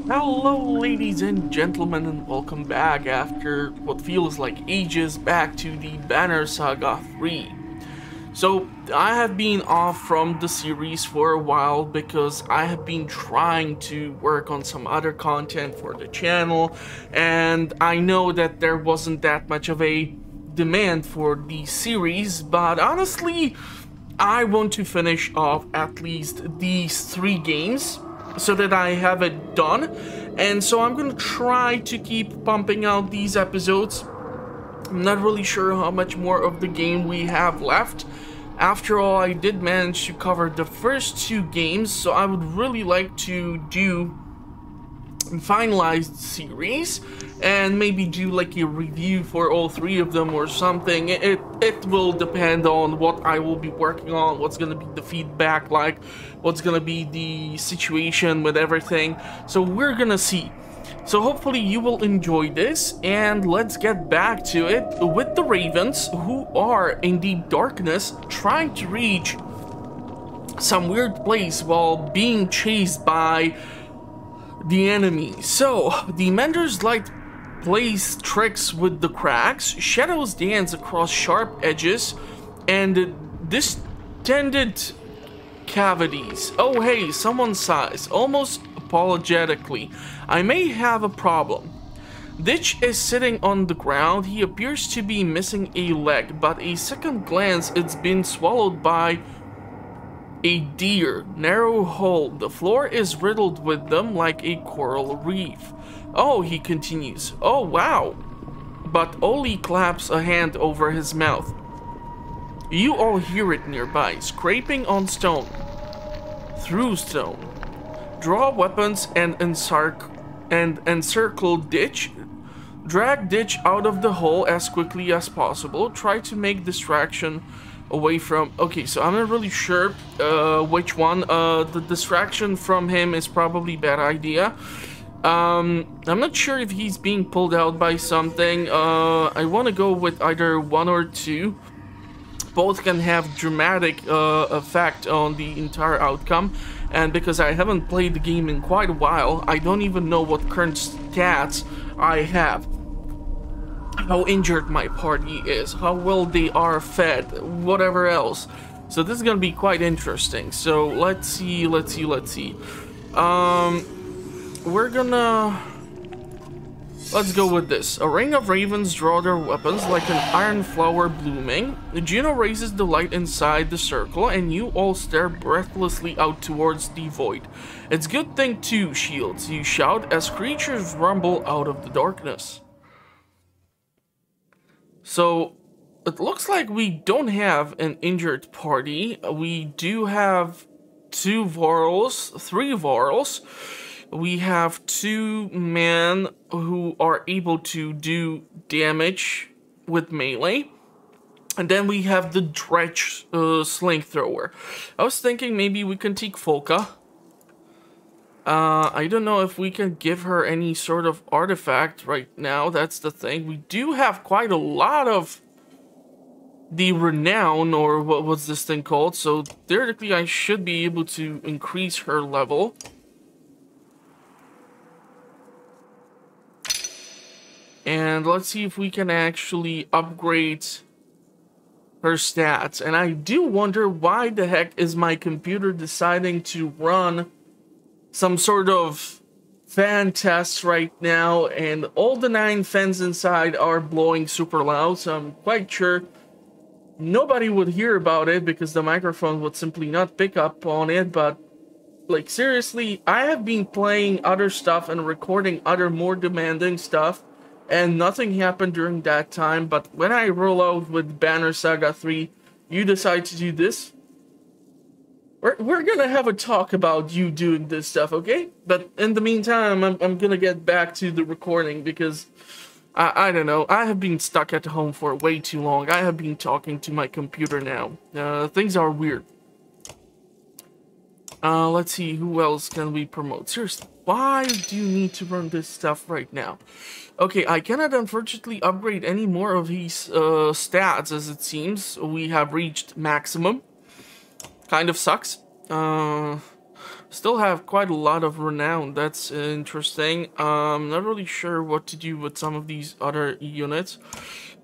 Hello, ladies and gentlemen, and welcome back after what feels like ages back to the Banner Saga 3. So, I have been off from the series for a while because I have been trying to work on some other content for the channel, and I know that there wasn't that much of a demand for the series, but honestly, I want to finish off at least these 3 games so that I have it done, and so I'm gonna try to keep pumping out these episodes. I'm not really sure how much more of the game we have left. After all, I did manage to cover the first 2 games, so I would really like to do finalized series and maybe do like a review for all 3 of them or something. It will depend on what I will be working on, what's gonna be the feedback like, what's gonna be the situation with everything, so we're gonna see. So hopefully you will enjoy this, and let's get back to it with the Ravens, who are in the darkness trying to reach some weird place while being chased by the enemy. So, the Mender's light plays tricks with the cracks, shadows dance across sharp edges, and distended cavities. Oh hey, someone sighs, almost apologetically. I may have a problem. Ditch is sitting on the ground. He appears to be missing a leg, but a second glance it's been swallowed by a deer. Narrow hole. The floor is riddled with them like a coral reef. Oh, he continues. Oh, wow. But Oli claps a hand over his mouth. You all hear it nearby, scraping on stone. Through stone. Draw weapons and encircle Ditch. Drag Ditch out of the hole as quickly as possible. Try to make distraction away from... Okay, so I'm not really sure which one. The distraction from him is probably a bad idea. I'm not sure if he's being pulled out by something. I want to go with either 1 or 2. Both can have dramatic effect on the entire outcome. And because I haven't played the game in quite a while, I don't even know what current stats I have. How injured my party is, how well they are fed, whatever else. So this is gonna be quite interesting. So let's see. Let's go with this. A ring of ravens draw their weapons like an iron flower blooming. Juno raises the light inside the circle, and you all stare breathlessly out towards the void. It's good thing too, shields, you shout as creatures rumble out of the darkness. So, it looks like we don't have an injured party. We do have 2 Vorals, 3 Vorals. We have 2 men who are able to do damage with melee. And then we have the Dredge Sling Thrower. I was thinking maybe we can take Folka. I don't know if we can give her any sort of artifact right now. That's the thing. We do have quite a lot of the renown, or what was this thing called? So theoretically I should be able to increase her level. And let's see if we can actually upgrade her stats. And I do wonder why the heck is my computer deciding to run some sort of fan test right now, and all the 9 fans inside are blowing super loud, so I'm quite sure nobody would hear about it because the microphone would simply not pick up on it. But like seriously, I have been playing other stuff and recording other more demanding stuff, and nothing happened during that time. But when I roll out with Banner Saga 3, you decide to do this. We're gonna have a talk about you doing this stuff, okay? But in the meantime, I'm gonna get back to the recording because I don't know. I have been stuck at home for way too long. I have been talking to my computer now. Things are weird. Let's see, who else can we promote? Seriously, why do you need to run this stuff right now? Okay, I cannot unfortunately upgrade any more of his stats, as it seems. We have reached maximum. Kind of sucks. Still have quite a lot of renown. That's interesting. Not really sure what to do with some of these other units,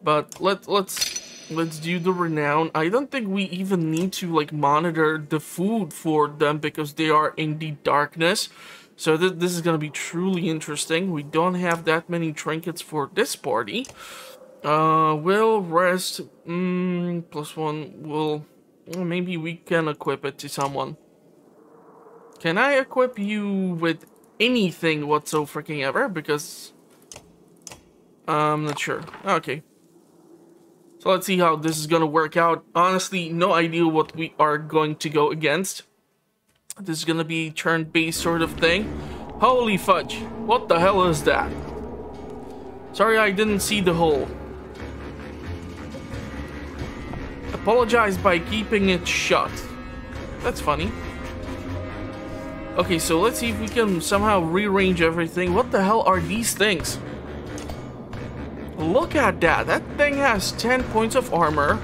but let's do the renown. I don't think we even need to like monitor the food for them because they are in the darkness. So this is gonna be truly interesting. We don't have that many trinkets for this party. Will rest. +1 will. Well, maybe we can equip it to someone. Can I equip you with anything whatsoever freaking ever? Because I'm not sure. Okay. So let's see how this is gonna work out. Honestly, no idea what we are going to go against. This is gonna be turn-based sort of thing. Holy fudge. What the hell is that? Sorry, I didn't see the hole. Apologize by keeping it shut. That's funny. Okay, so let's see if we can somehow rearrange everything. What the hell are these things? Look at that. That thing has 10 points of armor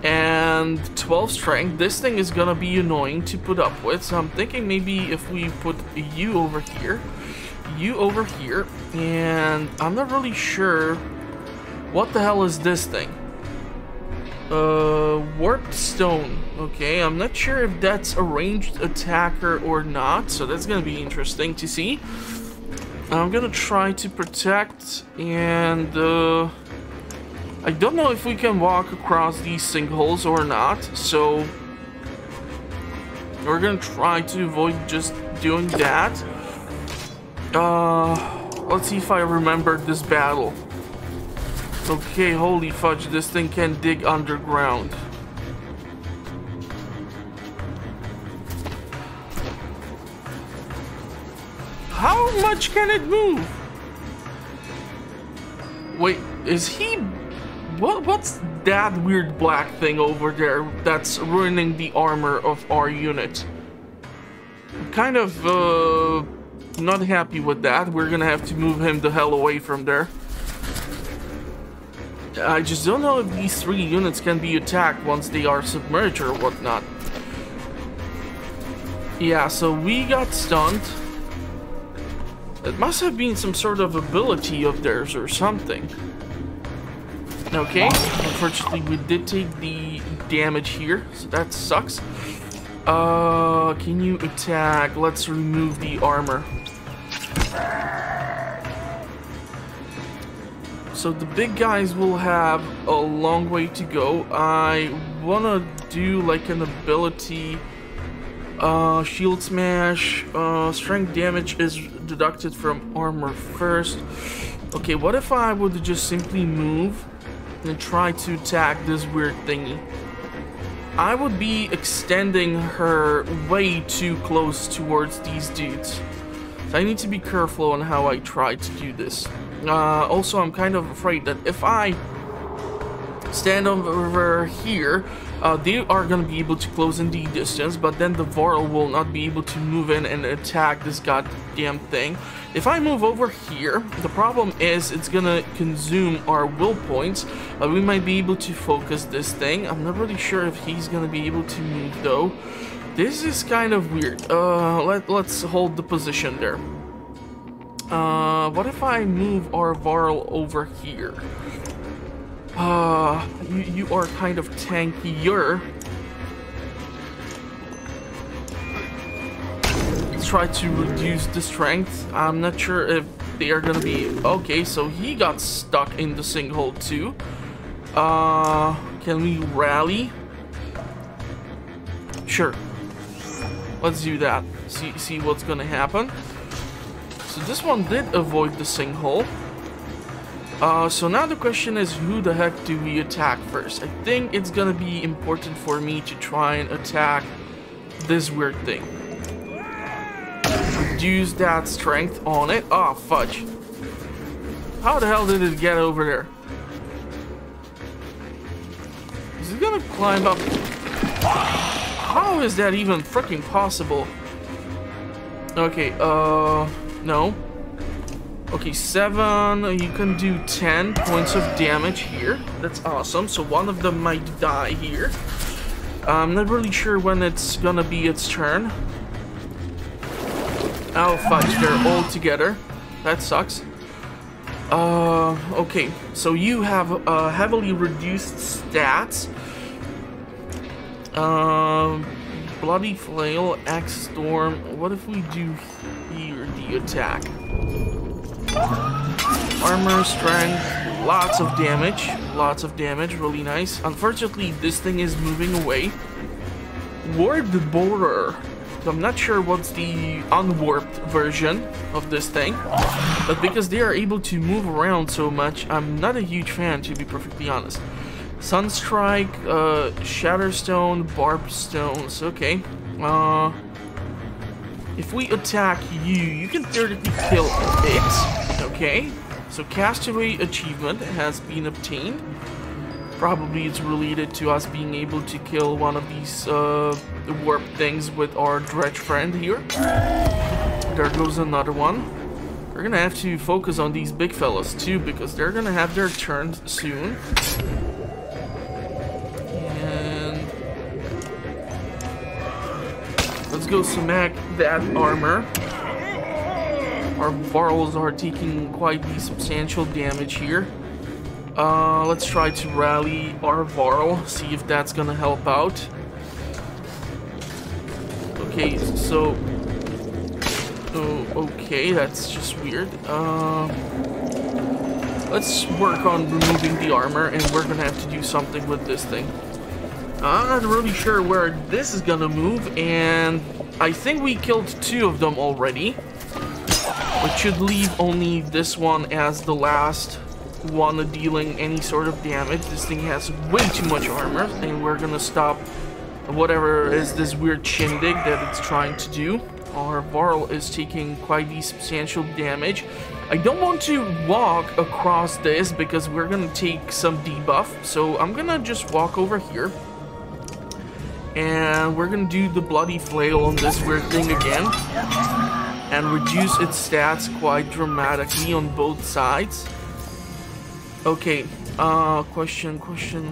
and 12 strength. This thing is gonna be annoying to put up with. So I'm thinking maybe if we put you over here, and I'm not really sure what the hell is this thing. Warped stone. Okay, I'm not sure if that's a ranged attacker or not, so that's gonna be interesting to see. I'm gonna try to protect, and I don't know if we can walk across these sinkholes or not, so we're gonna try to avoid just doing that. Let's see if I remember this battle. Okay, holy fudge, this thing can dig underground. How much can it move? Wait, is he... What's that weird black thing over there that's ruining the armor of our unit? I'm kind of, not happy with that. We're gonna have to move him the hell away from there. I just don't know if these 3 units can be attacked once they are submerged or whatnot. Yeah, so we got stunned. It must have been some sort of ability of theirs or something. Okay, unfortunately we did take the damage here, so that sucks. Can you attack? Let's remove the armor. So the big guys will have a long way to go. I wanna do like an ability, shield smash. Strength damage is deducted from armor first. Okay, what if I would just simply move and try to attack this weird thingy? I would be extending her way too close towards these dudes. So I need to be careful on how I try to do this. Also, I'm kind of afraid that if I stand over here, they are going to be able to close in the distance, but then the Voral will not be able to move in and attack this goddamn thing. If I move over here, the problem is it's going to consume our will points. We might be able to focus this thing. I'm not really sure if he's going to be able to move though. This is kind of weird. Let's hold the position there. What if I move our Voral over here? You are kind of tankier. Let's try to reduce the strength. I'm not sure if they are gonna be... Okay, so he got stuck in the sinkhole too. Can we rally? Sure. Let's do that. See what's gonna happen. So this one did avoid the sinkhole. So now the question is, who the heck do we attack first? I think it's gonna be important for me to try and attack this weird thing. Reduce that strength on it. Oh, fudge. How the hell did it get over there? Is it gonna climb up? How is that even freaking possible? Okay, no. Okay, 7, you can do 10 points of damage here. That's awesome. So one of them might die here. I'm not really sure when it's gonna be its turn. Oh, fudge, they're all together. That sucks. Okay, so you have heavily reduced stats. Bloody Flail, Axe Storm. What if we do here the attack? Armor, strength, lots of damage, really nice. Unfortunately, this thing is moving away. Ward Borer. I'm not sure what's the unwarped version of this thing, but because they are able to move around so much, I'm not a huge fan, to be perfectly honest. Sunstrike, Shatterstone, Barb Stones. Okay. If we attack you, you can theoretically kill it. Okay. So Castaway achievement has been obtained. Probably it's related to us being able to kill one of these warp things with our dredge friend here. There goes another one. We're gonna have to focus on these big fellas too, because they're gonna have their turn soon. And let's go smack that armor. Our Vorals are taking quite the substantial damage here. Let's try to rally our Voral, see if that's gonna help out. Okay, so... Oh, okay, that's just weird. Let's work on removing the armor, and we're gonna have to do something with this thing. I'm not really sure where this is gonna move, and I think we killed 2 of them already. Which should leave only this one as the last one dealing any sort of damage. This thing has way too much armor, and we're gonna stop whatever is this weird shindig that it's trying to do. Our Voral is taking quite the substantial damage. I don't want to walk across this because we're gonna take some debuff, so I'm gonna just walk over here. And we're gonna do the Bloody Flail on this weird thing again. And reduce its stats quite dramatically on both sides. Okay, question,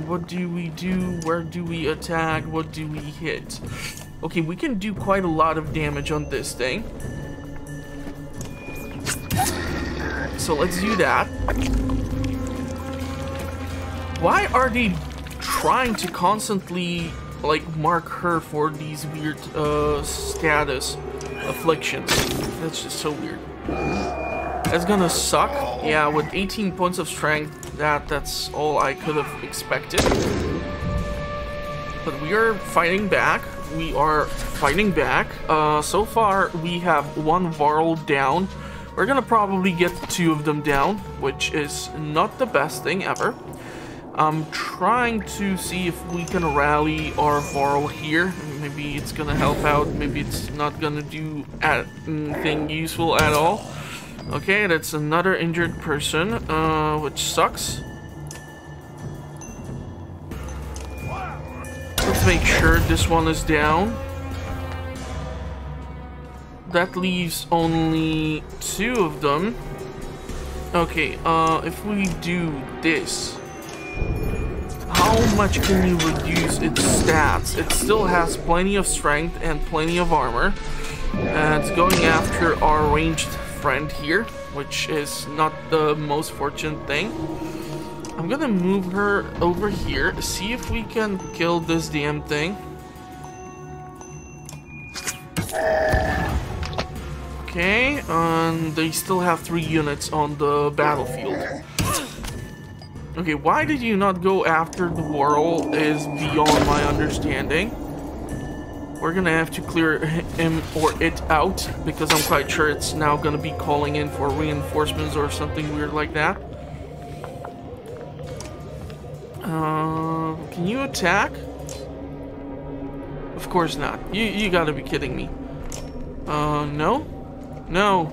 what do we do? Where do we attack? What do we hit? Okay, we can do quite a lot of damage on this thing. So let's do that. Why are they trying to constantly, like, mark her for these weird, status afflictions? That's just so weird. That's gonna suck. Yeah, with 18 points of strength, that's all I could have expected. But we are fighting back. So far, we have 1 Voral down. We're gonna probably get 2 of them down, which is not the best thing ever. I'm trying to see if we can rally our Voral here. Maybe it's gonna help out. Maybe it's not gonna do anything useful at all. Okay, that's another injured person, which sucks. Let's make sure this one is down. That leaves only 2 of them. Okay, if we do this, how much can you reduce its stats? It still has plenty of strength and plenty of armor. And it's going after our ranged friend here, which is not the most fortunate thing. I'm gonna move her over here, see if we can kill this damn thing. Okay, and they still have 3 units on the battlefield. Okay, why did you not go after the Voral is beyond my understanding. We're gonna have to clear him or it out, because I'm quite sure it's now gonna be calling in for reinforcements or something weird like that. Can you attack? Of course not. You gotta be kidding me. No? No.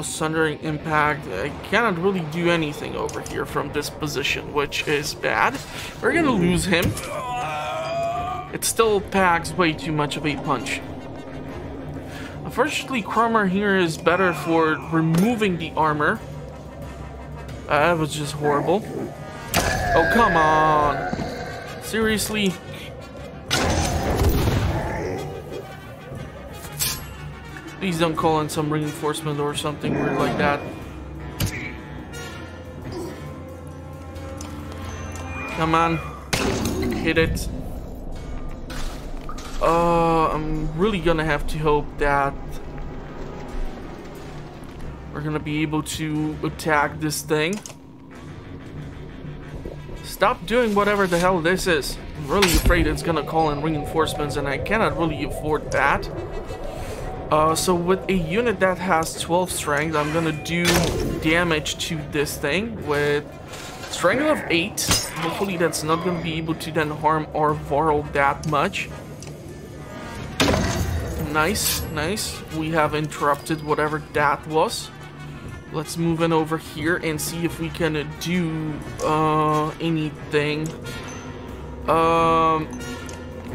Sundering Impact. I cannot really do anything over here from this position, which is bad. We're gonna lose him. It still packs way too much of a punch. Unfortunately, Cromer here is better for removing the armor. That was just horrible. Oh, come on. Seriously? Please don't call in some reinforcement or something weird like that. Come on. Hit it. I'm really gonna have to hope that we're gonna be able to attack this thing. Stop doing whatever the hell this is. I'm really afraid it's gonna call in reinforcements, and I cannot really afford that. So with a unit that has 12 strength, I'm gonna do damage to this thing with strength of 8. Hopefully that's not gonna be able to then harm our Voral that much. Nice, nice. We have interrupted whatever that was. Let's move in over here and see if we can do anything.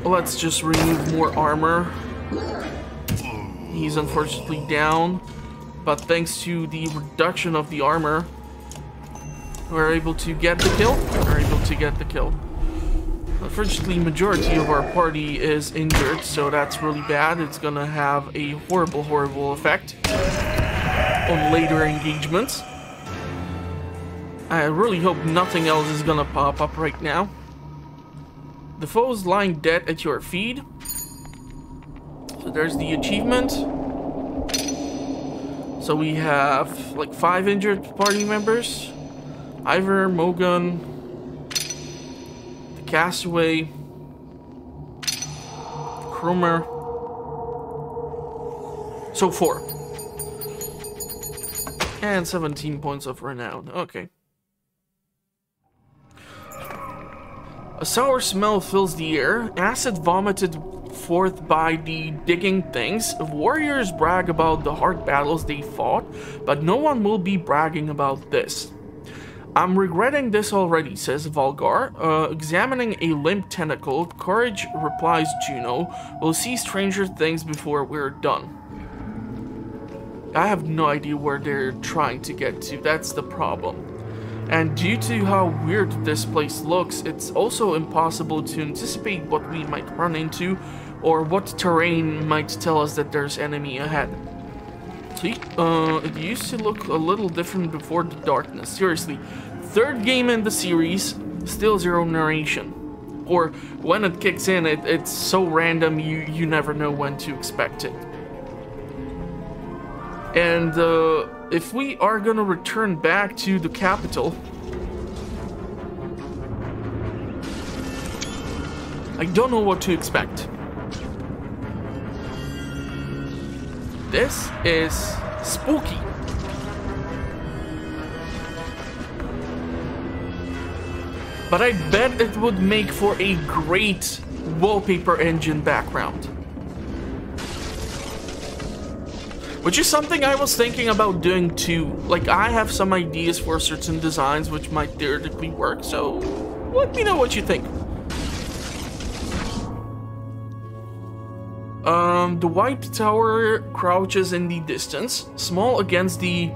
Let's just remove more armor. He's unfortunately down, but thanks to the reduction of the armor, we're able to get the kill. We're able to get the kill. Unfortunately, majority of our party is injured, so that's really bad. It's gonna have a horrible, horrible effect on later engagements. I really hope nothing else is gonna pop up right now. The foe is lying dead at your feet. So there's the achievement. So we have like 5 injured party members. Ivor, Mogun, the Castaway, Cromer. So 4. And 17 points of renown. Okay. A sour smell fills the air, acid vomited forth by the digging things. Warriors brag about the hard battles they fought, but no one will be bragging about this. I'm regretting this already, says Volgar. Examining a limp tentacle, Courage replies Juno. We'll see stranger things before we're done. I have no idea where they're trying to get to, that's the problem. And due to how weird this place looks, it's also impossible to anticipate what we might run into or what terrain might tell us that there's enemy ahead. See, it used to look a little different before the darkness. Seriously, 3rd game in the series, still 0 narration. Or when it kicks in, it's so random you never know when to expect it. And if we are gonna return back to the capital, I don't know what to expect. This is spooky. But I bet it would make for a great wallpaper engine background. Which is something I was thinking about doing too. Like, I have some ideas for certain designs which might theoretically work, so let me know what you think. The White Tower crouches in the distance, small against the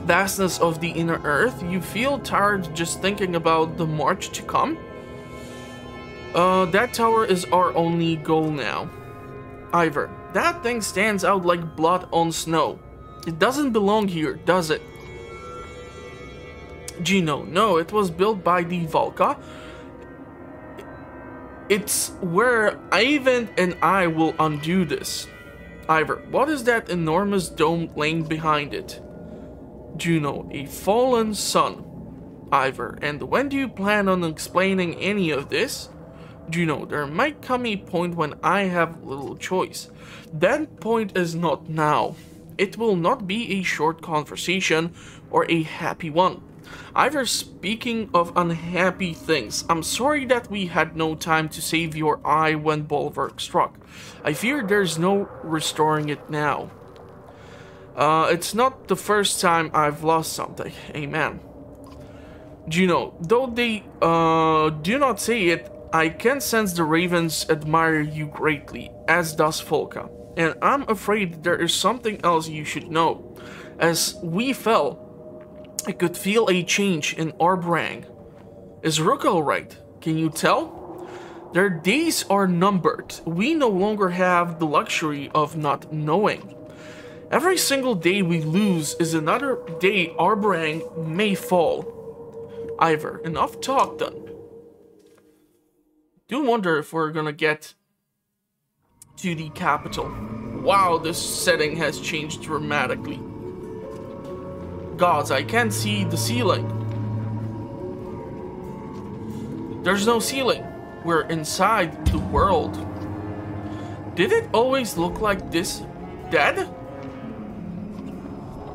vastness of the inner earth. You feel tired just thinking about the march to come. That tower is our only goal now. Ivor, that thing stands out like blood on snow. It doesn't belong here, does it? Gino, no, it was built by the Valka. It's where Ivan and I will undo this. Ivor, what is that enormous dome laying behind it? Juno, a fallen sun. Ivor, and when do you plan on explaining any of this? Juno, there might come a point when I have little choice. That point is not now. It will not be a short conversation or a happy one. Ivor, speaking of unhappy things, I'm sorry that we had no time to save your eye when Bulwark struck. I fear there's no restoring it now. It's not the first time I've lost something. Amen. Juno, though they do not say it, I can sense the ravens admire you greatly, as does Volka. And I'm afraid there is something else you should know. As we fell, I could feel a change in Arbrang. Is Rook alright? Can you tell? Their days are numbered. We no longer have the luxury of not knowing. Every single day we lose is another day our brand may fall. Ivor, enough talk done. Do wonder if we're gonna get to the capital. Wow, this setting has changed dramatically. Gods, I can't see the ceiling. There's no ceiling. We're inside the world. Did it always look like this? Dead?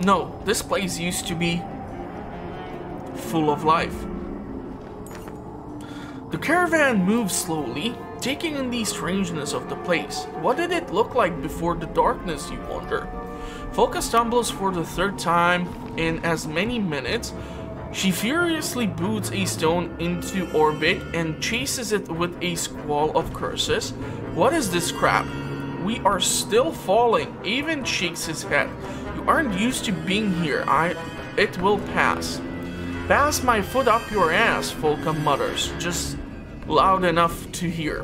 No, this place used to be full of life. The caravan moves slowly, taking in the strangeness of the place. What did it look like before the darkness, you wonder? Volka stumbles for the third time in as many minutes. She furiously boots a stone into orbit and chases it with a squall of curses. What is this crap? We are still falling. Avon shakes his head. You aren't used to being here. It will pass. Pass my foot up your ass, Volka mutters, just loud enough to hear.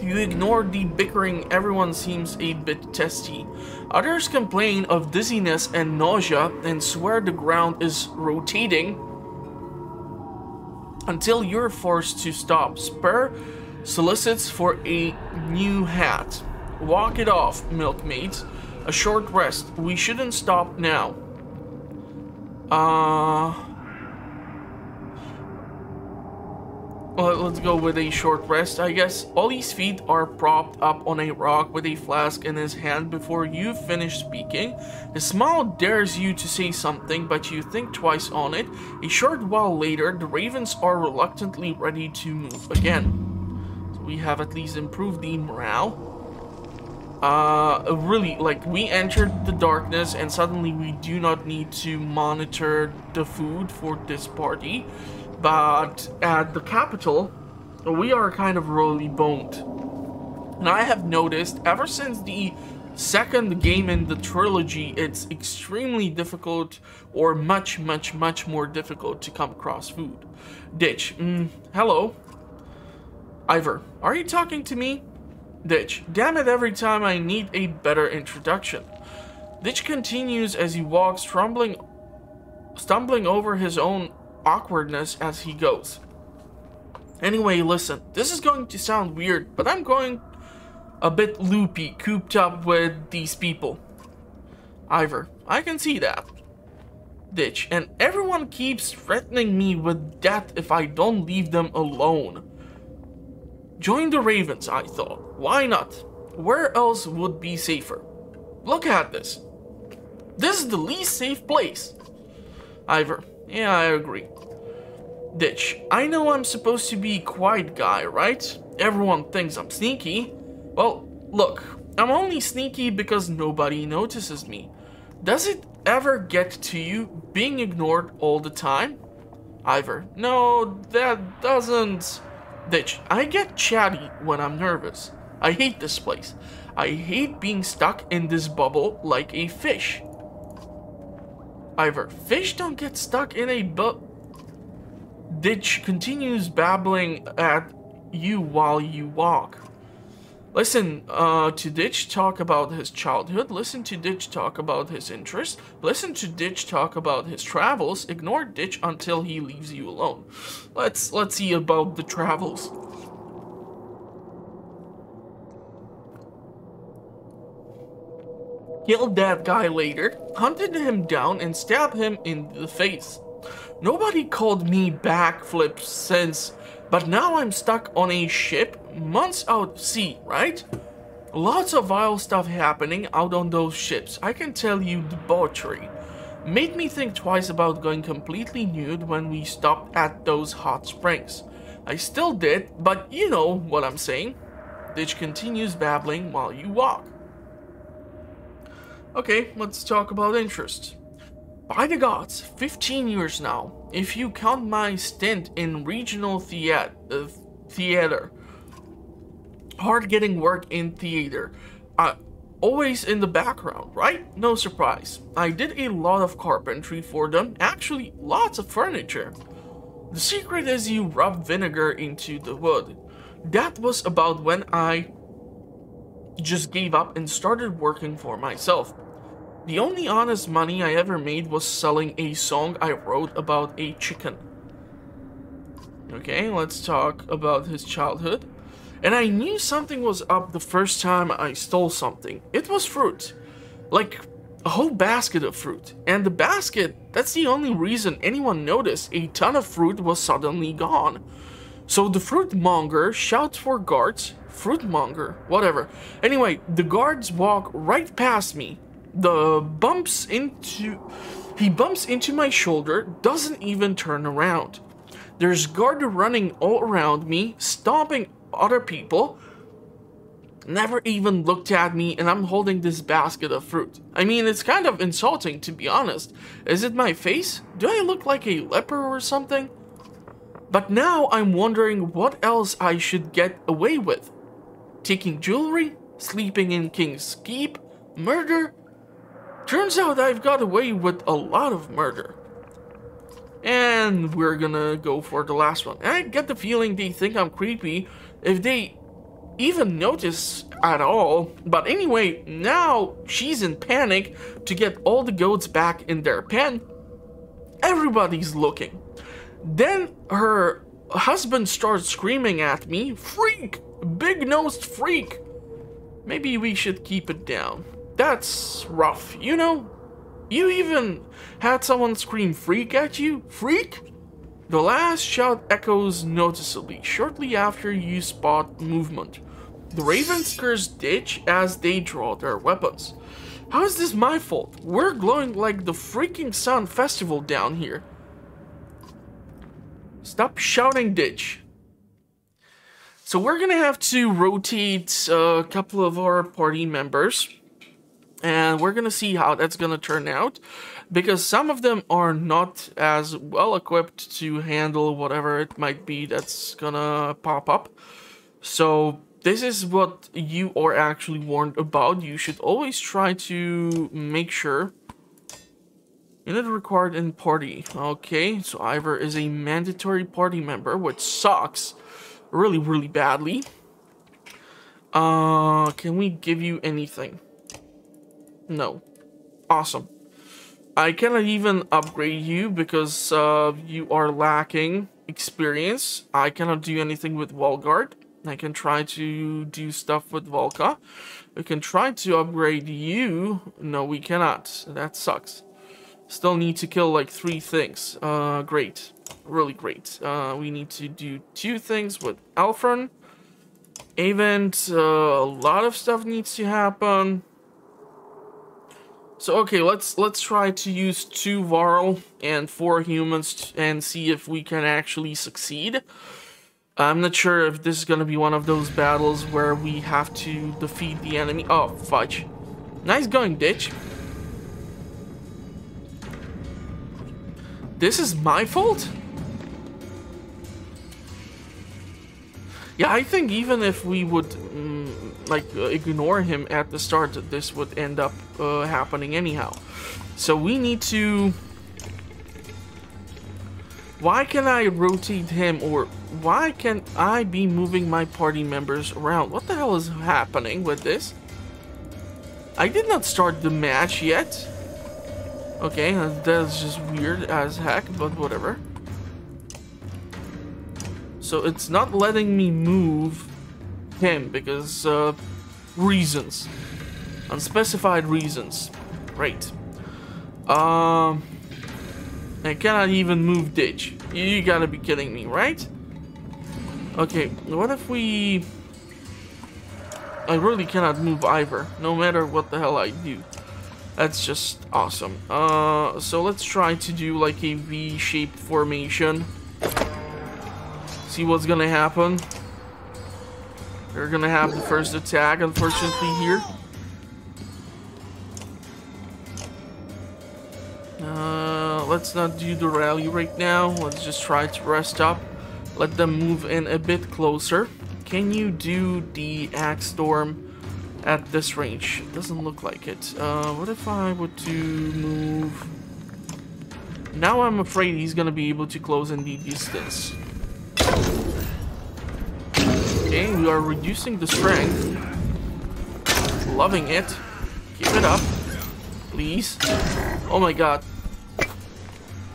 You ignore the bickering. Everyone seems a bit testy. Others complain of dizziness and nausea and swear the ground is rotating until you're forced to stop. Spur solicits for a new hat. Walk it off, milkmaids. A short rest. We shouldn't stop now. Well, let's go with a short rest, I guess. Ollie's feet are propped up on a rock with a flask in his hand before you finish speaking. His smile dares you to say something, but you think twice on it. A short while later, the ravens are reluctantly ready to move again. So we have at least improved the morale. Really, like, we entered the darkness and suddenly we do not need to monitor the food for this party. But at the capital, we are kind of roly boned. And I have noticed ever since the second game in the trilogy, it's extremely difficult, or much more difficult to come across food. Ditch, hello. Ivor, are you talking to me? Ditch, damn it, every time I need a better introduction. Ditch continues as he walks, stumbling over his own awkwardness as he goes. Anyway, listen, this is going to sound weird, but I'm going a bit loopy, cooped up with these people. Ivor, I can see that. Ditch, and everyone keeps threatening me with death if I don't leave them alone. Join the ravens, I thought. Why not? Where else would be safer? Look at this. This is the least safe place. Ivor, yeah, I agree. Ditch, I know I'm supposed to be a quiet guy, right? Everyone thinks I'm sneaky. Well, look, I'm only sneaky because nobody notices me. Does it ever get to you being ignored all the time? Ivor, no, that doesn't. Ditch, I get chatty when I'm nervous. I hate this place. I hate being stuck in this bubble like a fish. Ivor, fish don't get stuck in a Ditch continues babbling at you while you walk. Listen to Ditch talk about his childhood. Listen to Ditch talk about his interests. Listen to Ditch talk about his travels. Ignore Ditch until he leaves you alone. Let's see about the travels. Killed that guy later, hunted him down and stabbed him in the face. Nobody called me backflips since, but now I'm stuck on a ship months out at sea, right? Lots of vile stuff happening out on those ships. I can tell you, debauchery. Made me think twice about going completely nude when we stopped at those hot springs. I still did, but you know what I'm saying. Ditch continues babbling while you walk. Okay, let's talk about interest. By the gods, 15 years now, if you count my stint in regional theater. Hard getting work in theater. Always in the background, right? No surprise. I did a lot of carpentry for them, actually lots of furniture. The secret is you rub vinegar into the wood. That was about when I just gave up and started working for myself. The only honest money I ever made was selling a song I wrote about a chicken. Okay, let's talk about his childhood. And I knew something was up the first time I stole something. It was fruit. Like a whole basket of fruit. And the basket, that's the only reason anyone noticed a ton of fruit was suddenly gone. So the fruit monger shouts for guards. Fruit monger, whatever. Anyway, the guards walk right past me. He bumps into my shoulder, doesn't even turn around. There's guard running all around me, stomping other people. Never even looked at me, and I'm holding this basket of fruit. I mean, it's kind of insulting, to be honest. Is it my face? Do I look like a leper or something? But now I'm wondering what else I should get away with. Taking jewelry? Sleeping in King's Keep? Murder? Turns out I've got away with a lot of murder. And we're gonna go for the last one. I get the feeling they think I'm creepy if they even notice at all. But anyway, now she's in panic to get all the goats back in their pen. Everybody's looking. Then her husband starts screaming at me, "Freak! Big-nosed freak!" Maybe we should keep it down. That's rough, you know? You even had someone scream freak at you? Freak? The last shout echoes noticeably shortly after you spot movement. The ravens curse ditch as they draw their weapons. How is this my fault? We're glowing like the freaking sun festival down here. Stop shouting, ditch. So we're gonna have to rotate a couple of our party members. And we're gonna see how that's gonna turn out. Because some of them are not as well equipped to handle whatever it might be that's gonna pop up. So this is what you are actually warned about. You should always try to make sure. Unit required in party. Okay, so Ivor is a mandatory party member, which sucks really, really badly. Can we give you anything? No. Awesome. I cannot even upgrade you because you are lacking experience. I cannot do anything with Volgard. I can try to do stuff with Volka. We can try to upgrade you. No, we cannot. That sucks. Still need to kill like 3 things. Great. Really great. We need to do 2 things with Alfred. Event, a lot of stuff needs to happen. So okay, let's try to use 2 Voral and 4 humans and see if we can actually succeed. I'm not sure if this is gonna be one of those battles where we have to defeat the enemy. Oh, fudge. Nice going, ditch. This is my fault? Yeah, I think even if we would, ignore him at the start, this would end up happening anyhow. So we need to... Why can I rotate him, or why can I be moving my party members around? What the hell is happening with this? I did not start the match yet. Okay, that's just weird as heck, but whatever. So it's not letting me move him because reasons. Unspecified reasons. Great. I cannot even move ditch. You gotta be kidding me, right? Okay, what if we... I really cannot move Ivor, no matter what the hell I do. That's just awesome. So let's try to do like a V-shaped formation. See what's gonna happen. They're gonna have the first attack, unfortunately, here. Let's not do the rally right now. Let's just try to rest up. Let them move in a bit closer. Can you do the Axe Storm at this range? It doesn't look like it. What if I were to move... Now I'm afraid he's gonna be able to close in the distance. Okay, we are reducing the strength. Loving it. Keep it up. Please. Oh my god.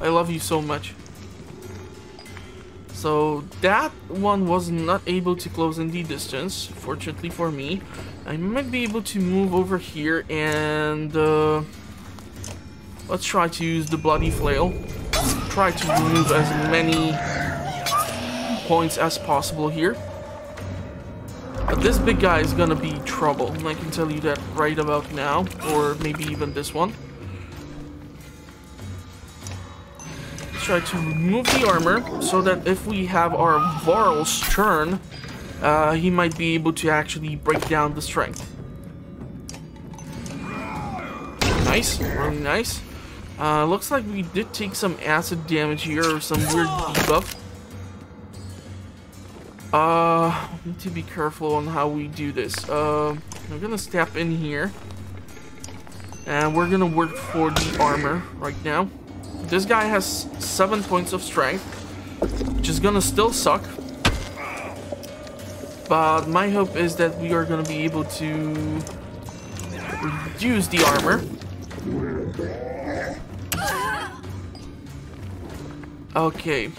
I love you so much. So that one was not able to close in the distance, fortunately for me. I might be able to move over here and let's try to use the bloody flail. Try to remove as many points as possible here. But this big guy is gonna be trouble, and I can tell you that right about now, or maybe even this one. Let's try to remove the armor so that if we have our Voral's turn, he might be able to actually break down the strength. Nice, really nice. Looks like we did take some acid damage here, or some weird debuff. Need to be careful on how we do this. I'm gonna step in here, and we're gonna work for the armor right now. This guy has 7 points of strength, which is gonna still suck. But my hope is that we are gonna be able to reduce the armor. Okay.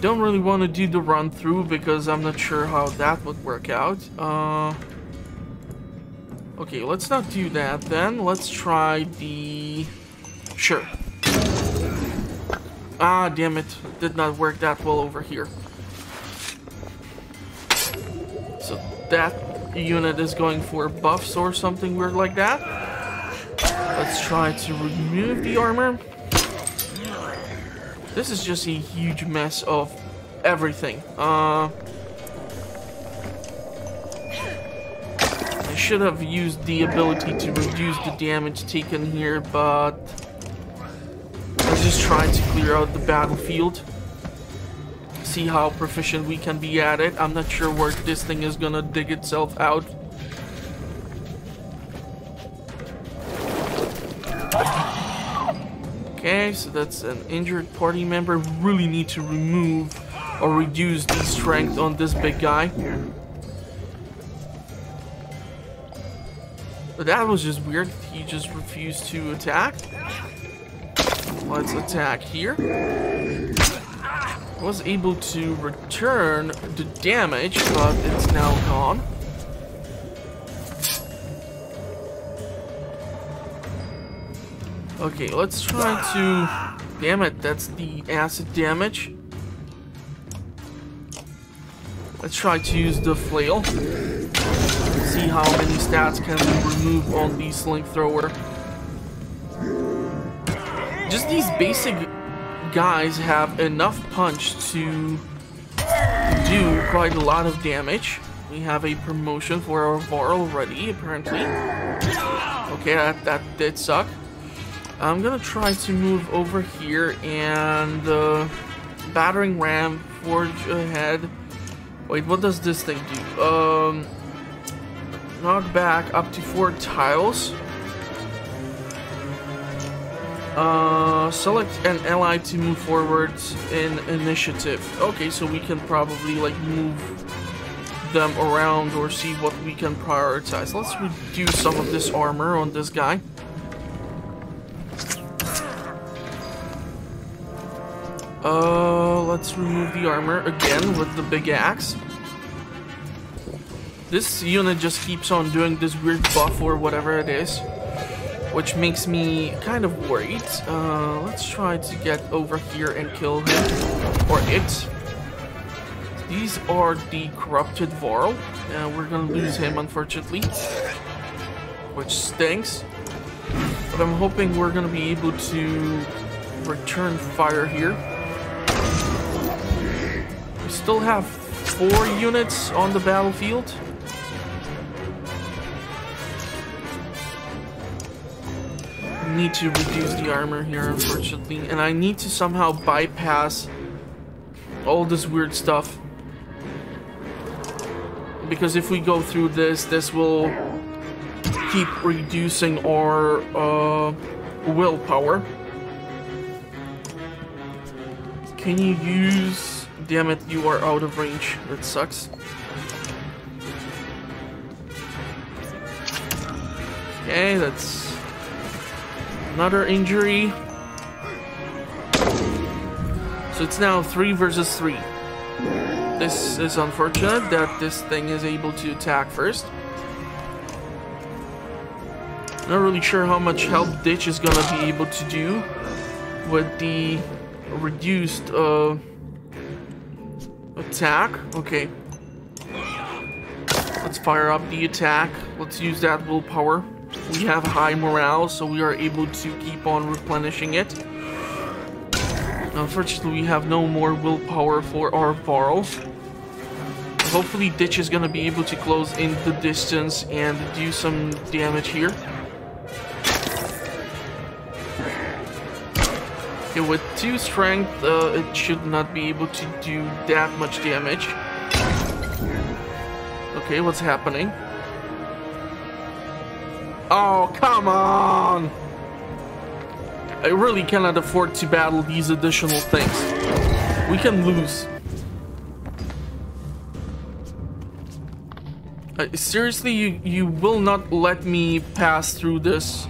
Don't really want to do the run through because I'm not sure how that would work out. Okay, let's not do that then. Let's try the... Sure. Ah, damn it. It did not work that well over here. So that unit is going for buffs or something weird like that. Let's try to remove the armor. This is just a huge mess of everything. I should have used the ability to reduce the damage taken here, but I'm just trying to clear out the battlefield. See how proficient we can be at it. I'm not sure where this thing is gonna dig itself out. Okay, so that's an injured party member. Really need to remove or reduce the strength on this big guy. But that was just weird. He just refused to attack. Let's attack here. Was able to return the damage, but it's now gone. Okay, let's try to... Damn it, that's the acid damage. Let's try to use the flail. See how many stats can we remove on the sling thrower. Just these basic guys have enough punch to do quite a lot of damage. We have a promotion for our Voral already, apparently. Okay, that did suck. I'm gonna try to move over here and battering ram, forge ahead. Wait, what does this thing do? Knock back up to 4 tiles. Select an ally to move forwards in initiative. Okay, so we can probably like move them around or see what we can prioritize. Let's reduce some of this armor on this guy. Let's remove the armor again with the big axe. This unit just keeps on doing this weird buff or whatever it is, which makes me kind of worried. Let's try to get over here and kill him, or it. These are the corrupted Voral. We're gonna lose him, unfortunately, which stinks. But I'm hoping we're gonna be able to return fire here. We still have 4 units on the battlefield. Need to reduce the armor here, unfortunately, and I need to somehow bypass all this weird stuff, because if we go through this will keep reducing our willpower. Can you use... Damn it, you are out of range. That sucks. Okay, that's another injury. So it's now 3 versus 3. This is unfortunate that this thing is able to attack first. Not really sure how much help Ditch is gonna be able to do with the reduced attack. Okay. Let's fire up the attack. Let's use that willpower. We have high morale, so we are able to keep on replenishing it. Unfortunately, we have no more willpower for our Voral. Hopefully, Ditch is gonna be able to close in the distance and do some damage here. Okay, with 2 strength, it should not be able to do that much damage. Okay, what's happening? Oh, come on! I really cannot afford to battle these additional things. We can lose. Seriously, you will not let me pass through this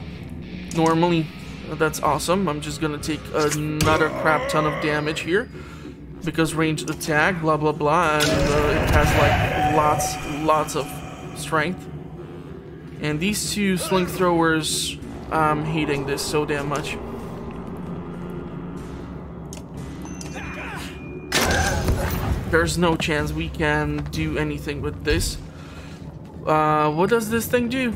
normally. That's awesome. I'm just gonna take another crap ton of damage here. Because ranged attack, blah blah blah, and it has like lots of strength. And these 2 sling throwers, I'm hating this so damn much. There's no chance we can do anything with this. What does this thing do?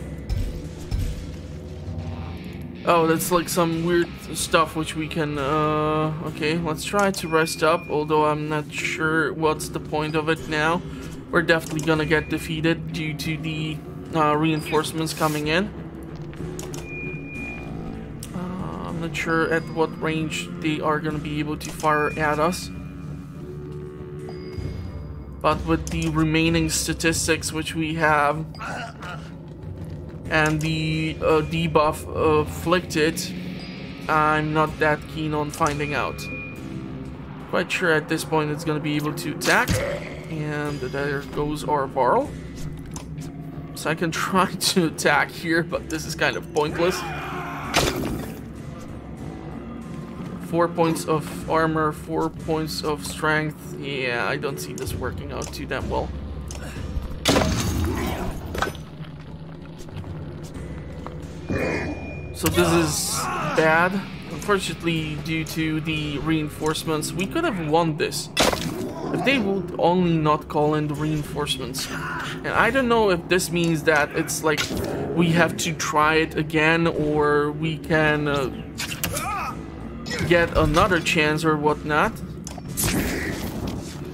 Oh, that's like some weird stuff which we can, okay, let's try to rest up, although I'm not sure what's the point of it now. We're definitely gonna get defeated due to the reinforcements coming in. I'm not sure at what range they are gonna be able to fire at us. But with the remaining statistics which we have, and the debuff afflicted, I'm not that keen on finding out. Quite sure at this point it's going to be able to attack. And there goes our Voral. So I can try to attack here, but this is kind of pointless. 4 points of armor, 4 points of strength. Yeah, I don't see this working out too damn well. So this is bad. Unfortunately, due to the reinforcements, we could have won this if they would only not call in the reinforcements. And I don't know if this means that it's like we have to try it again, or we can get another chance or whatnot.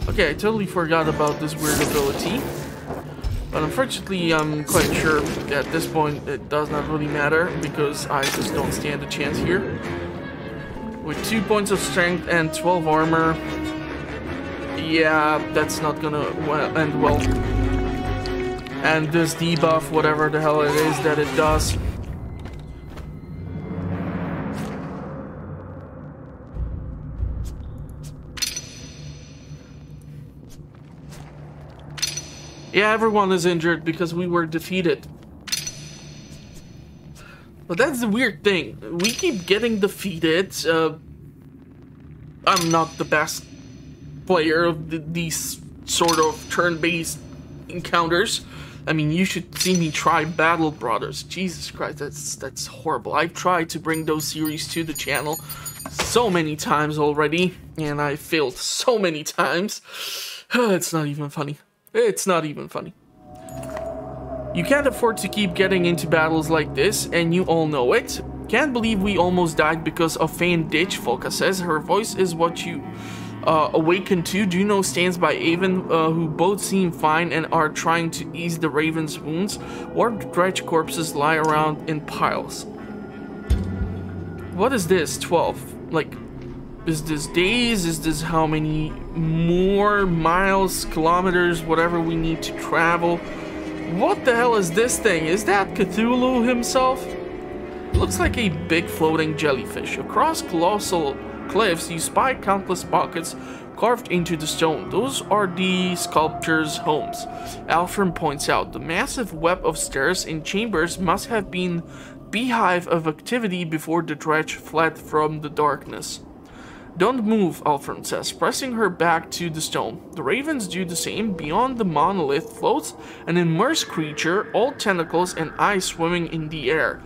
Okay, I totally forgot about this weird ability. But unfortunately, I'm quite sure at this point it does not really matter, because I just don't stand a chance here. With 2 points of strength and 12 armor, yeah, that's not gonna end well. And this debuff, whatever the hell it is that it does. Yeah, everyone is injured because we were defeated. But that's the weird thing. We keep getting defeated. I'm not the best player of these sort of turn-based encounters. I mean, you should see me try Battle Brothers. Jesus Christ, that's horrible. I've tried to bring those series to the channel so many times already, and I failed so many times. It's not even funny. It's not even funny. You can't afford to keep getting into battles like this, and you all know it. Can't believe we almost died because of Faint Ditch, Volka says. Her voice is what you awaken to. Juno stands by Avon, who both seem fine and are trying to ease the Raven's wounds. Warped dredge corpses lie around in piles. What is this? 12. Like, is this days? Is this how many more miles, kilometers, whatever we need to travel? What the hell is this thing? Is that Cthulhu himself? Looks like a big floating jellyfish. Across colossal cliffs, you spy countless pockets carved into the stone. Those are the sculptors' homes. Alfred points out the massive web of stairs and chambers must have been beehive of activity before the dredge fled from the darkness. Don't move, Alfred says, pressing her back to the stone. The ravens do the same. Beyond the monolith floats an immersed creature, all tentacles and eyes swimming in the air.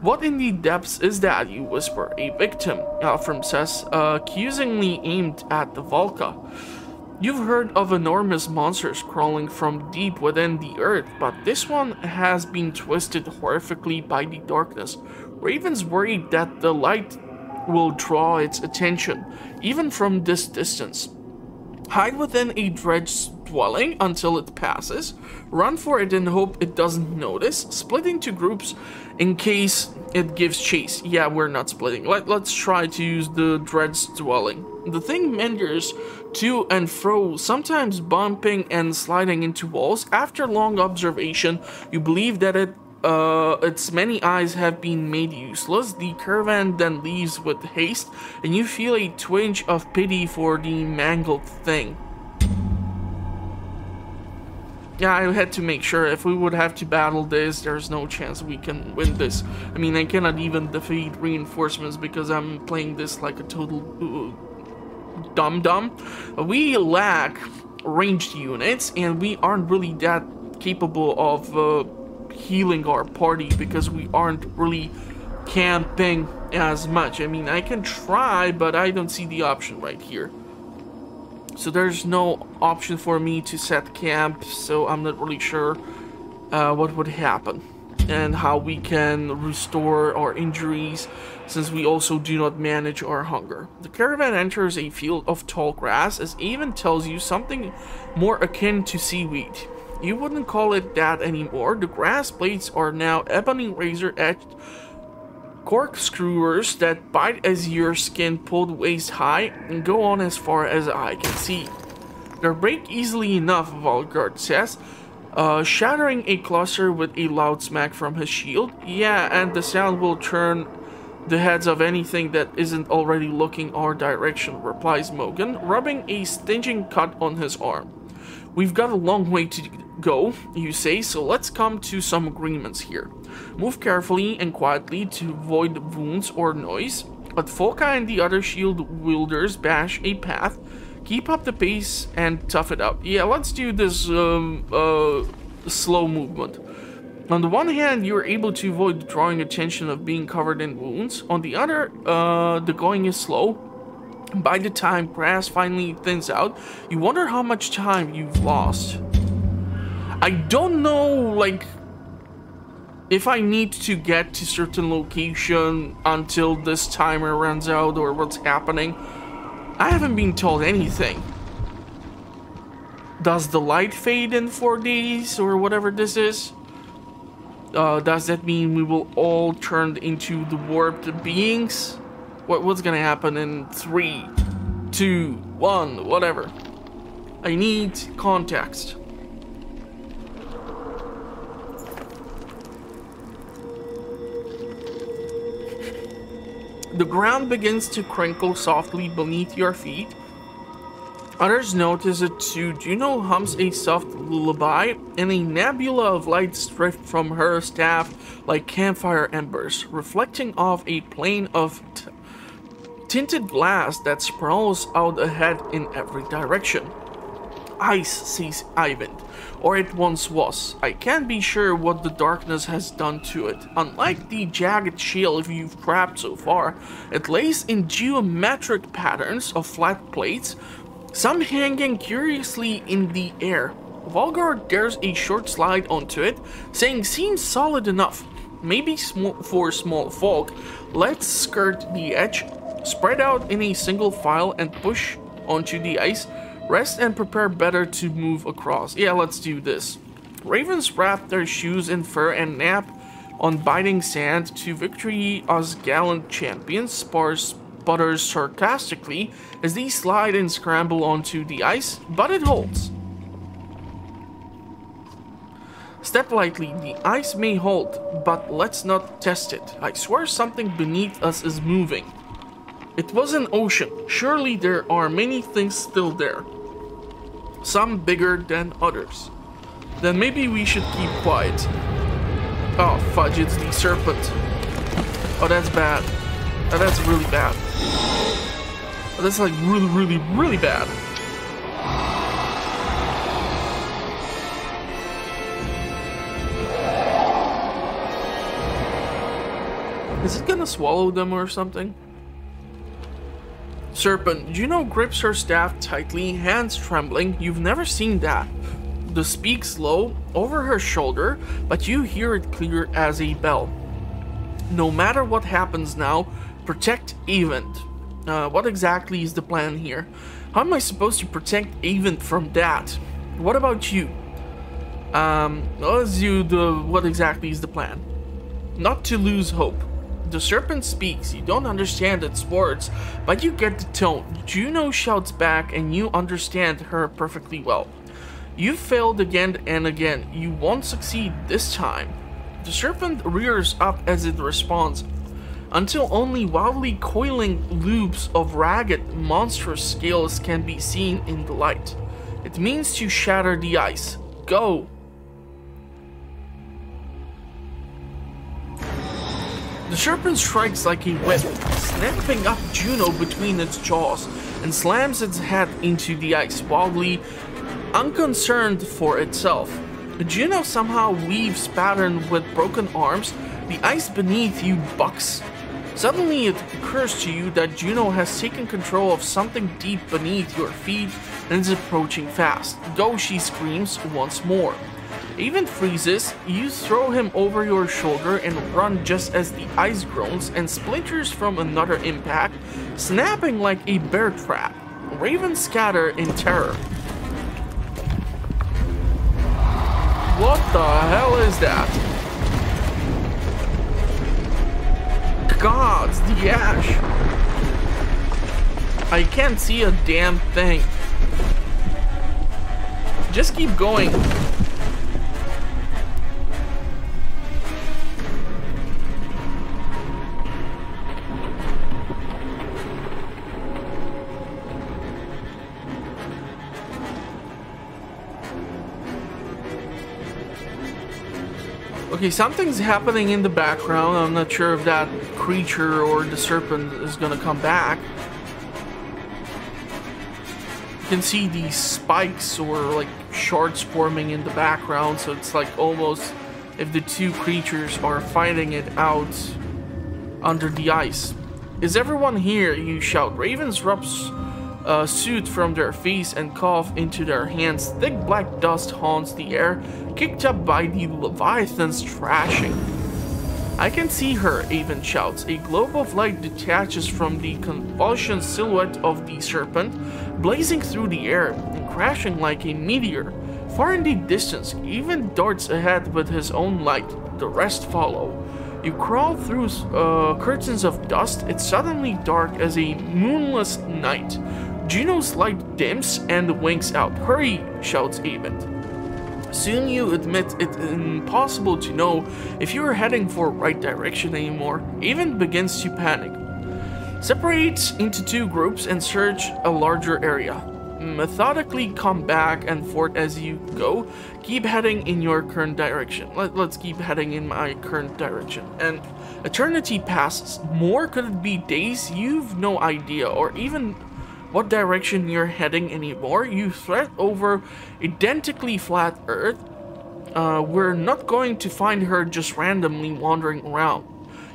What in the depths is that, you whisper? A victim, Alfred says, accusingly aimed at the Volca. You've heard of enormous monsters crawling from deep within the earth, but this one has been twisted horrifically by the darkness. Ravens worried that the light will draw its attention, even from this distance. Hide within a dredge's dwelling until it passes. Run for it and hope it doesn't notice. Split into groups in case it gives chase. Yeah, we're not splitting. Let's try to use the dredge's dwelling. The thing meanders to and fro, sometimes bumping and sliding into walls. After long observation, you believe that its many eyes have been made useless. The caravan then leaves with haste, and you feel a twinge of pity for the mangled thing. Yeah, I had to make sure if we would have to battle this, there's no chance we can win this. I mean, I cannot even defeat reinforcements because I'm playing this like a total dum-dum. We lack ranged units, and we aren't really that capable of healing our party because we aren't really camping as much. I mean, I can try, but I don't see the option right here. So there's no option for me to set camp, so I'm not really sure what would happen and how we can restore our injuries, since we also do not manage our hunger. The caravan enters a field of tall grass, as Avon tells you, something more akin to seaweed. You wouldn't call it that anymore. The grass blades are now ebony razor-edged corkscrewers that bite as your skin pulled waist high and go on as far as the eye can see. They break easily enough, Volgard says, shattering a cluster with a loud smack from his shield. Yeah, and the sound will turn the heads of anything that isn't already looking our direction, replies Mogan, rubbing a stinging cut on his arm. We've got a long way to go, you say, so let's come to some agreements here. Move carefully and quietly to avoid wounds or noise. Let Volca and the other shield wielders bash a path. Keep up the pace and tough it out. Yeah, let's do this slow movement. On the one hand, you're able to avoid the drawing attention of being covered in wounds. On the other, the going is slow. By the time grass finally thins out, you wonder how much time you've lost. I don't know, like, if I need to get to certain location until this timer runs out or what's happening. I haven't been told anything. Does the light fade in 4 days or whatever this is? Does that mean we will all turn into the warped beings? What's gonna happen in 3, 2, 1, whatever? I need context. The ground begins to crinkle softly beneath your feet. Others notice it too. Juno hums a soft lullaby, and a nebula of lights drift from her staff like campfire embers, reflecting off a plane of tinted glass that sprawls out ahead in every direction. Ice, says Ivan, or it once was. I can't be sure what the darkness has done to it. Unlike the jagged shield you've trapped so far, it lays in geometric patterns of flat plates, some hanging curiously in the air. Volgar dares a short slide onto it, saying seems solid enough. Maybe for small folk. Let's skirt the edge, spread out in a single file and push onto the ice. Rest and prepare better to move across. Yeah, let's do this. Ravens wrap their shoes in fur and nap on biting sand. To victory us gallant champions, sputters sarcastically as they slide and scramble onto the ice, but it holds. Step lightly, the ice may hold, but let's not test it. I swear something beneath us is moving. It was an ocean. Surely there are many things still there. Some bigger than others. Then maybe we should keep quiet. Oh, fudge, it's the serpent. Oh, that's bad. Oh, that's really bad. Oh, that's like really, really, really bad. Is it gonna swallow them or something? Serpent, Juno grips her staff tightly, hands trembling. You've never seen that. The speaks low, over her shoulder, but you hear it clear as a bell. No matter what happens now, protect Event. What exactly is the plan here? How am I supposed to protect Event from that? What about you? Let's do what exactly is the plan? Not to lose hope. The serpent speaks. You don't understand its words, but you get the tone. Juno shouts back and you understand her perfectly well. You failed again and again. You won't succeed this time. The serpent rears up as it responds, until only wildly coiling loops of ragged, monstrous scales can be seen in the light. It means to shatter the ice. Go! The serpent strikes like a whip, snapping up Juno between its jaws, and slams its head into the ice, wildly unconcerned for itself. Juno somehow weaves pattern with broken arms. The ice beneath you bucks. Suddenly it occurs to you that Juno has taken control of something deep beneath your feet and is approaching fast. Go, she screams once more. Even freezes. You throw him over your shoulder and run just as the ice groans and splinters from another impact, snapping like a bear trap. Ravens scatter in terror. What the hell is that? Gods, the ash. I can't see a damn thing. Just keep going. Okay, something's happening in the background. I'm not sure if that creature or the serpent is gonna come back. You can see these spikes or like shards forming in the background, so it's like almost if the two creatures are fighting it out under the ice. Is everyone here? You shout. Ravens rubs soot from their face and cough into their hands. Thick black dust haunts the air, kicked up by the Leviathan's thrashing. I can see her, Avon shouts. A globe of light detaches from the convulsion silhouette of the serpent, blazing through the air and crashing like a meteor. Far in the distance, Avon darts ahead with his own light. The rest follow. You crawl through curtains of dust. It's suddenly dark as a moonless night. Juno's light dims and winks out. Hurry, shouts Avon. Soon you admit it's impossible to know if you are heading for right direction anymore. Avon begins to panic. Separate into two groups and search a larger area. Methodically come back and forth as you go. Keep heading in your current direction. Let's keep heading in my current direction. And eternity passes. More, could it be days? You've no idea, or even what direction you're heading anymore. You thread over identically flat earth. We're not going to find her just randomly wandering around.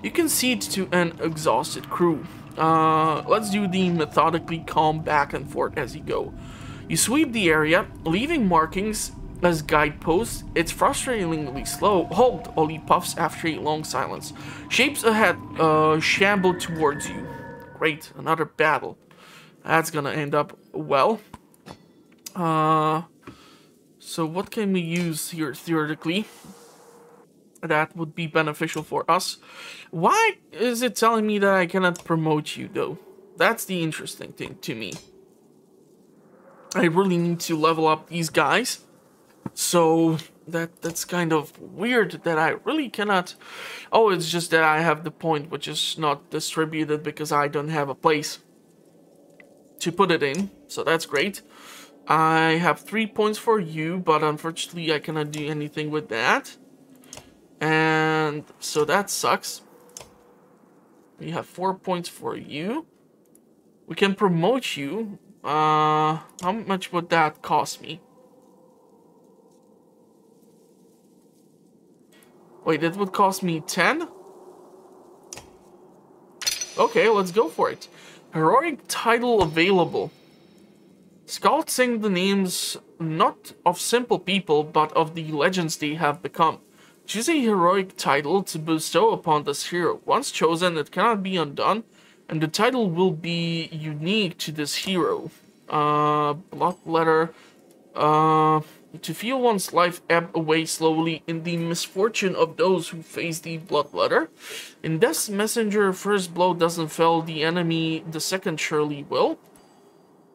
You concede to an exhausted crew. Let's do the methodically calm back and forth as you go. You sweep the area, leaving markings as guideposts. It's frustratingly slow. Halt, Ollie puffs after a long silence. Shapes ahead shamble towards you. Great, another battle. That's gonna end up well. So what can we use here theoretically that would be beneficial for us? Why is it telling me that I cannot promote you though? That's the interesting thing to me. I really need to level up these guys. So That's kind of weird that I really cannot... Oh, it's just that I have the point which is not distributed because I don't have a place to put it in. So that's great. I have 3 points for you, but unfortunately I cannot do anything with that. And so that sucks. We have 4 points for you. We can promote you. How much would that cost me? Wait, that would cost me 10? Okay, let's go for it. Heroic title available. Scouts sing the names not of simple people, but of the legends they have become. Choose a heroic title to bestow upon this hero. Once chosen, it cannot be undone, and the title will be unique to this hero. Bloodletter. To feel one's life ebb away slowly in the misfortune of those who face the bloodletter. In Death's Messenger, first blow doesn't fell the enemy, the second surely will.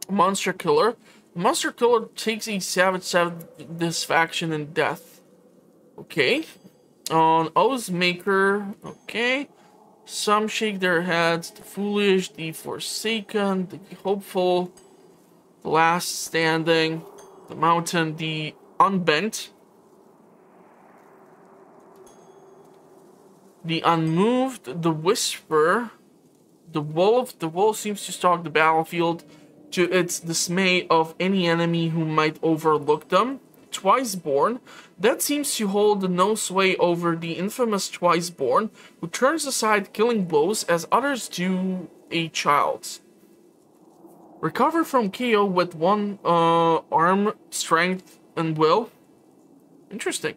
Monster Killer. Monster Killer takes a savage satisfaction in death. Okay. On Oath's Maker. Okay. Some shake their heads. The foolish, the forsaken, the hopeful, the last standing. The mountain, the unbent, the unmoved, the whisper, the wolf. The wolf seems to stalk the battlefield to its dismay of any enemy who might overlook them. Twiceborn, that seems to hold no sway over the infamous Twiceborn, who turns aside killing blows as others do a child's. Recover from KO with 1 arm, strength, and will. Interesting.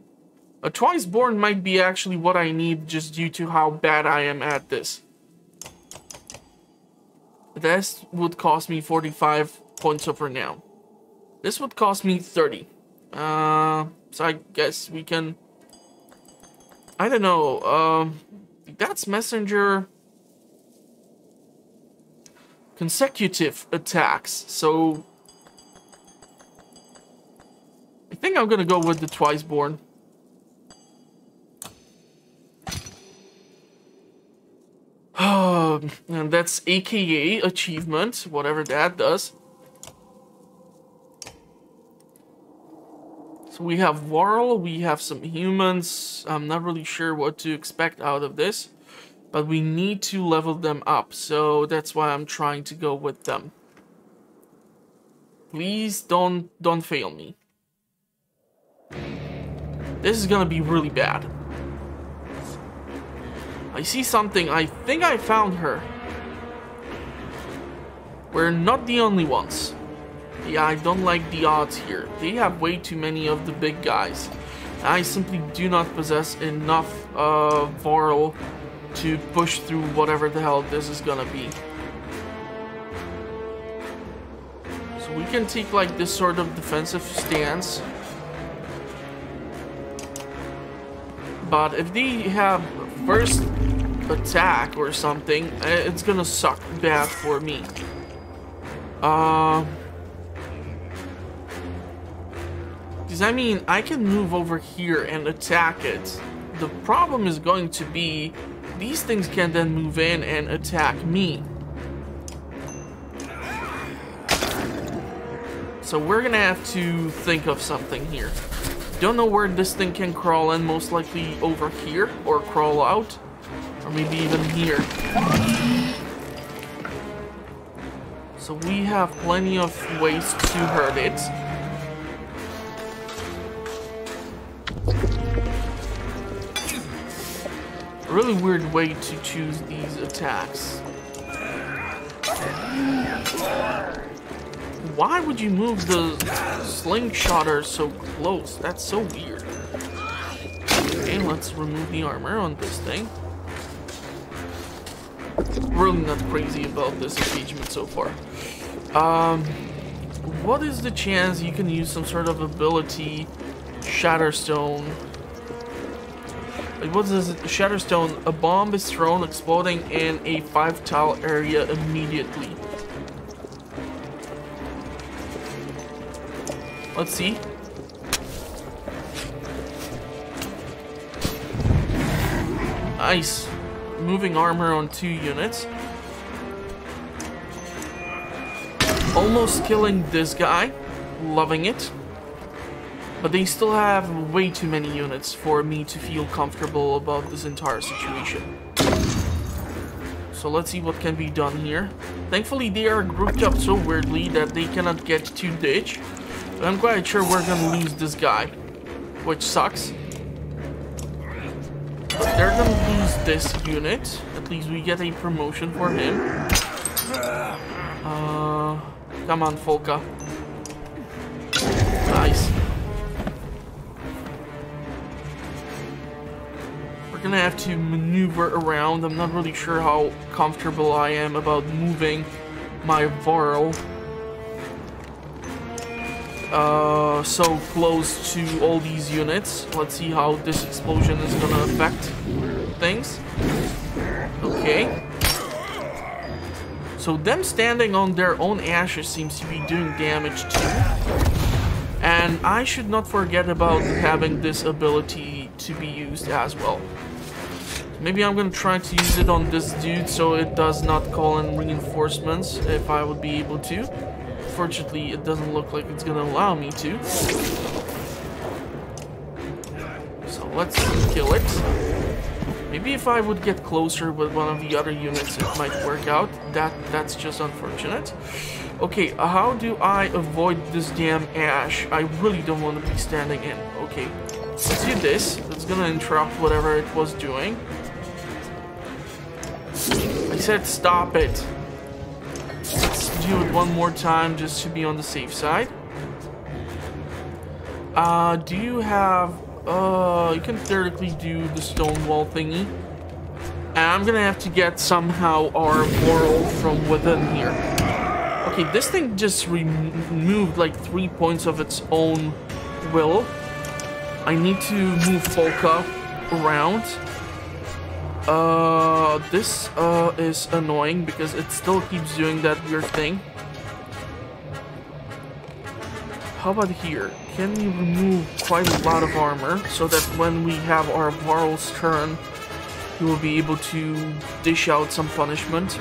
A Twiceborn might be actually what I need just due to how bad I am at this. This would cost me 45 points over now. This would cost me 30. So I guess we can... I don't know. That's Messenger... consecutive attacks, so I think I'm gonna go with the Twiceborn. And that's AKA achievement, whatever that does. So we have Voral, we have some humans. I'm not really sure what to expect out of this. But we need to level them up, so that's why I'm trying to go with them. Please don't fail me. This is gonna be really bad. I see something. I think I found her. We're not the only ones. Yeah, I don't like the odds here. They have way too many of the big guys. I simply do not possess enough Voral to push through whatever the hell this is gonna be. So we can take like this sort of defensive stance. But if they have first attack or something, it's gonna suck bad for me. Because I mean, I can move over here and attack it. The problem is going to be these things can then move in and attack me. So we're gonna have to think of something here. Don't know where this thing can crawl in, most likely over here, or crawl out, or maybe even here. So we have plenty of ways to hurt it. A really weird way to choose these attacks. Why would you move the slingshotter so close? That's so weird. Okay, let's remove the armor on this thing. Really not crazy about this engagement so far. What is the chance you can use some sort of ability? Shatterstone. What is it? Shatterstone. A bomb is thrown, exploding in a 5-tile area immediately. Let's see. Nice. Moving armor on 2 units. Almost killing this guy. Loving it. But they still have way too many units for me to feel comfortable about this entire situation. So let's see what can be done here. Thankfully they are grouped up so weirdly that they cannot get to ditch. But I'm quite sure we're gonna lose this guy, which sucks. But they're gonna lose this unit. At least we get a promotion for him. Come on, Folka. Nice. We're gonna have to maneuver around. I'm not really sure how comfortable I am about moving my Voral so close to all these units. Let's see how this explosion is gonna affect things. Okay. So them standing on their own ashes seems to be doing damage too. And I should not forget about having this ability to be used as well. Maybe I'm gonna try to use it on this dude so it does not call in reinforcements if I would be able to. Unfortunately, it doesn't look like it's gonna allow me to. So let's kill it. Maybe if I would get closer with one of the other units, it might work out. That's just unfortunate. Okay, how do I avoid this damn ash? I really don't want to be standing in. Okay, let's do this. It's gonna interrupt whatever it was doing. I said stop it. Let's do it one more time just to be on the safe side. Do you have... you can theoretically do the stone wall thingy. And I'm gonna have to get somehow our Voral from within here. Okay, this thing just removed like 3 points of its own will. I need to move Folka around. This is annoying because it still keeps doing that weird thing. How about here? Can we remove quite a lot of armor so that when we have our Voral's turn, we will be able to dish out some punishment?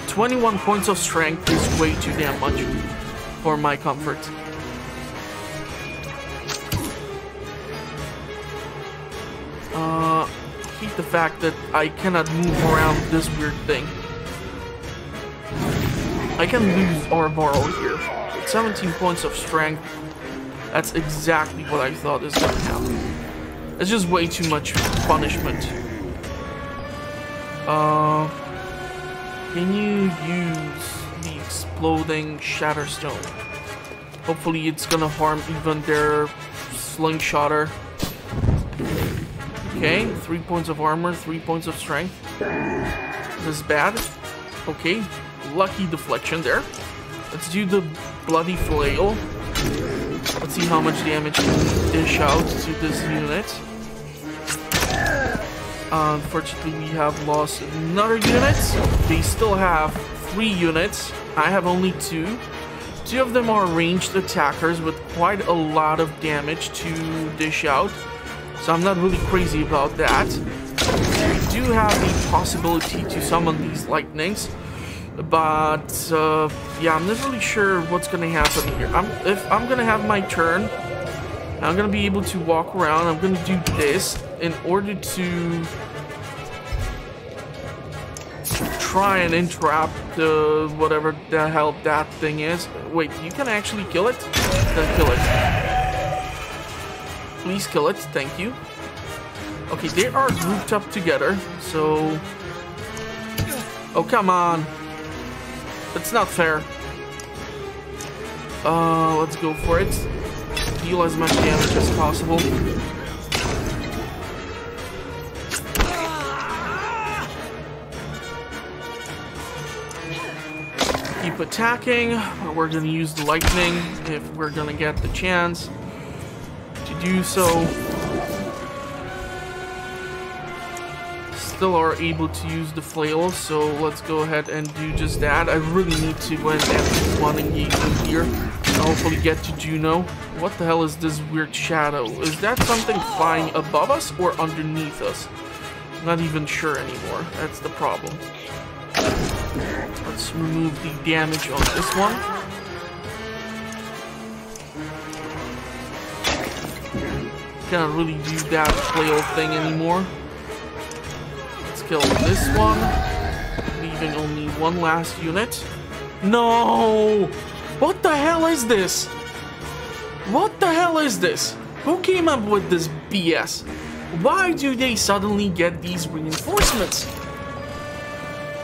21 points of strength is way too damn much for my comfort. I hate the fact that I cannot move around this weird thing. I can lose our Voral here. 17 points of strength. That's exactly what I thought is gonna happen. It's just way too much punishment. Can you use the exploding Shatterstone? Hopefully it's gonna harm even their slingshotter. Okay, 3 points of armor, 3 points of strength. This is bad. Okay, lucky deflection there. Let's do the bloody flail. Let's see how much damage we can dish out to this unit. Unfortunately, we have lost another unit. They still have 3 units. I have only 2. 2 of them are ranged attackers with quite a lot of damage to dish out. So I'm not really crazy about that. We do have the possibility to summon these lightnings. But, yeah, I'm not really sure what's gonna happen here. If I'm gonna have my turn, I'm gonna be able to walk around. I'm gonna do this in order to try and entrap the whatever the hell that thing is. Wait, you can actually kill it? Then kill it. Please kill it, thank you. Okay, they are grouped up together, so... Oh, come on. That's not fair. Let's go for it. Deal as much damage as possible. Keep attacking. We're gonna use the lightning if we're gonna get the chance to do so. Still are able to use the flail, so let's go ahead and do just that. I really need to win at least one engagement here and hopefully get to Juno. What the hell is this weird shadow? Is that something flying above us or underneath us? Not even sure anymore. That's the problem. Let's remove the damage on this one. Can't really do that flail thing anymore. Let's kill this one, leaving only one last unit. No! What the hell is this? What the hell is this? Who came up with this BS? Why do they suddenly get these reinforcements?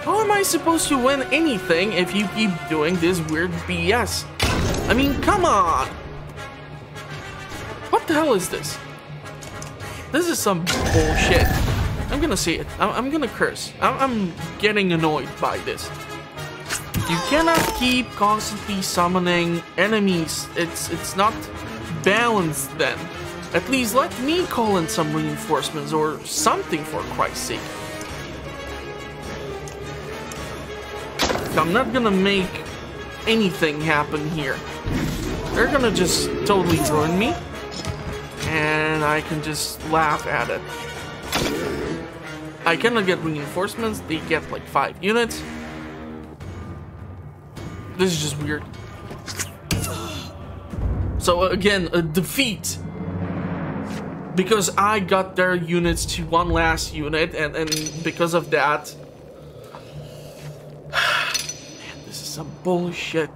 How am I supposed to win anything if you keep doing this weird BS? I mean, come on! What the hell is this? This is some bullshit. I'm gonna say it. I'm gonna curse. I'm getting annoyed by this. You cannot keep constantly summoning enemies. It's not balanced then. At least let me call in some reinforcements or something, for Christ's sake. I'm not gonna make anything happen here. They're gonna just totally ruin me. And I can just laugh at it. I cannot get reinforcements. They get like 5 units. This is just weird. So again, a defeat. Because I got their units to one last unit, and because of that... Man, this is some bullshit.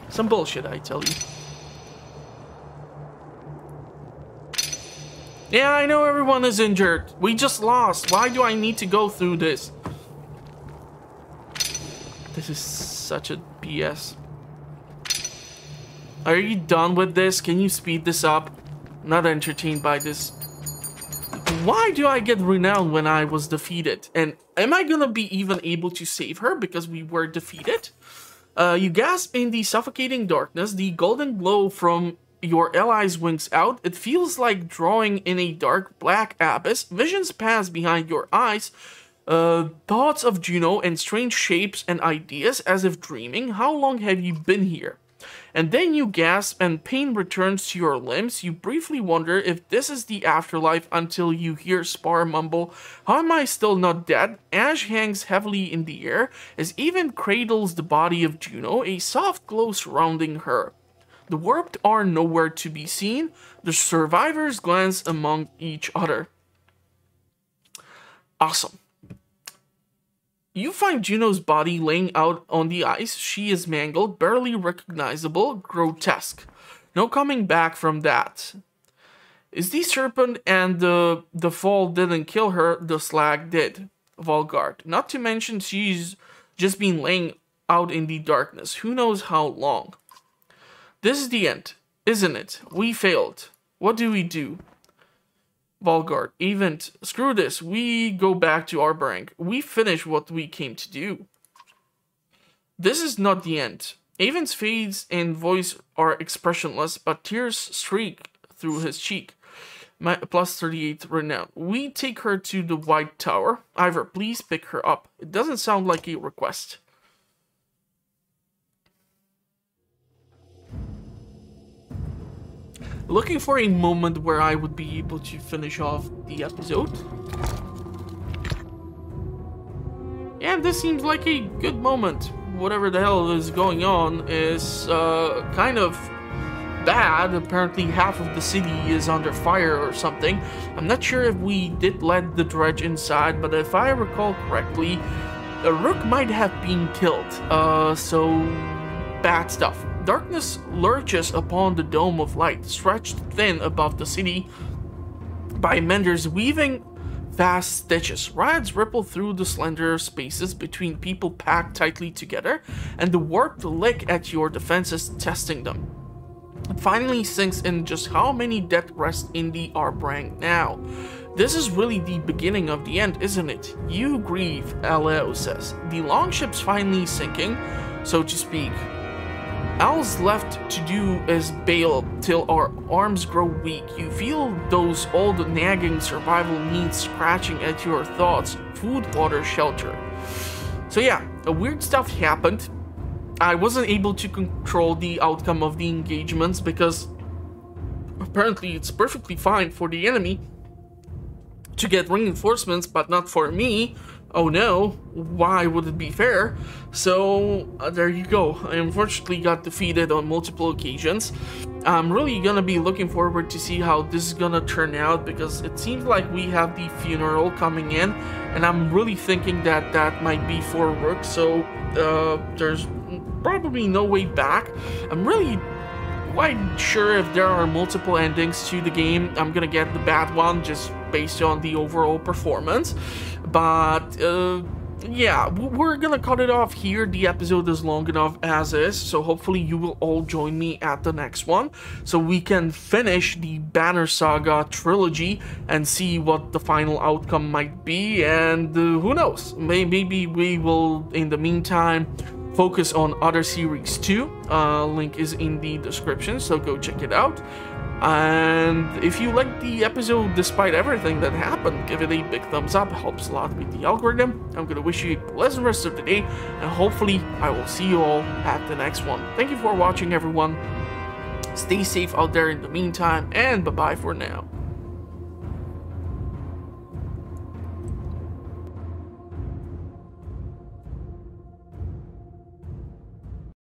Some bullshit, I tell you. Yeah, I know everyone is injured. We just lost. Why do I need to go through this? This is such a BS. Are you done with this? Can you speed this up? Not entertained by this. Why do I get renowned when I was defeated? And am I gonna be even able to save her because we were defeated? You gasp in the suffocating darkness. The golden glow from your allies winks out. It feels like drawing in a dark black abyss. Visions pass behind your eyes. Thoughts of Juno and strange shapes and ideas as if dreaming. How long have you been here? And then you gasp and pain returns to your limbs. You briefly wonder if this is the afterlife until you hear Spar mumble, "How am I still not dead?" Ash hangs heavily in the air as Even cradles the body of Juno, a soft glow surrounding her. The warped are nowhere to be seen. The survivors glance among each other. Awesome. You find Juno's body laying out on the ice. She is mangled, barely recognizable, grotesque. No coming back from that. Is the serpent and the fall didn't kill her, the slag did. Volgard. Not to mention she's just been laying out in the darkness. Who knows how long. This is the end, isn't it? We failed. What do we do? Volgard, Event, screw this. We go back to our rank. We finish what we came to do. This is not the end. Event's face and voice are expressionless, but tears streak through his cheek. Plus 38 renown. We take her to the White Tower. Ivor, please pick her up. It doesn't sound like a request. Looking for a moment where I would be able to finish off the episode. And this seems like a good moment. Whatever the hell is going on is kind of bad. Apparently half of the city is under fire or something. I'm not sure if we did let the dredge inside, but if I recall correctly, a rook might have been killed. So bad stuff. Darkness lurches upon the dome of light, stretched thin above the city by menders weaving vast stitches. Rads ripple through the slender spaces between people packed tightly together, and the warped lick at your defenses, testing them. It finally sinks in just how many dead rest in the Arbrang now. This is really the beginning of the end, isn't it? You grieve, Aleo says. The longship's finally sinking, so to speak. All's left to do is bail till our arms grow weak. You feel those old nagging survival needs scratching at your thoughts. Food, water, shelter. So yeah, weird stuff happened. I wasn't able to control the outcome of the engagements because apparently it's perfectly fine for the enemy to get reinforcements, but not for me. Oh no, why would it be fair? So there you go. I unfortunately got defeated on multiple occasions. I'm really gonna be looking forward to see how this is gonna turn out, because it seems like we have the funeral coming in, and I'm really thinking that that might be for Rook, so there's probably no way back. I'm really quite sure if there are multiple endings to the game, I'm gonna get the bad one just based on the overall performance. But yeah, we're gonna cut it off here. The episode is long enough as is, so hopefully you will all join me at the next one, so we can finish the Banner Saga trilogy and see what the final outcome might be. And who knows, maybe we will, in the meantime, focus on other series too. Link is in the description, so go check it out. And if you liked the episode despite everything that happened, give it a big thumbs up. It helps a lot with the algorithm. I'm gonna wish you a pleasant rest of the day, and hopefully I will see you all at the next one. Thank you for watching, everyone. Stay safe out there in the meantime, and bye-bye for now.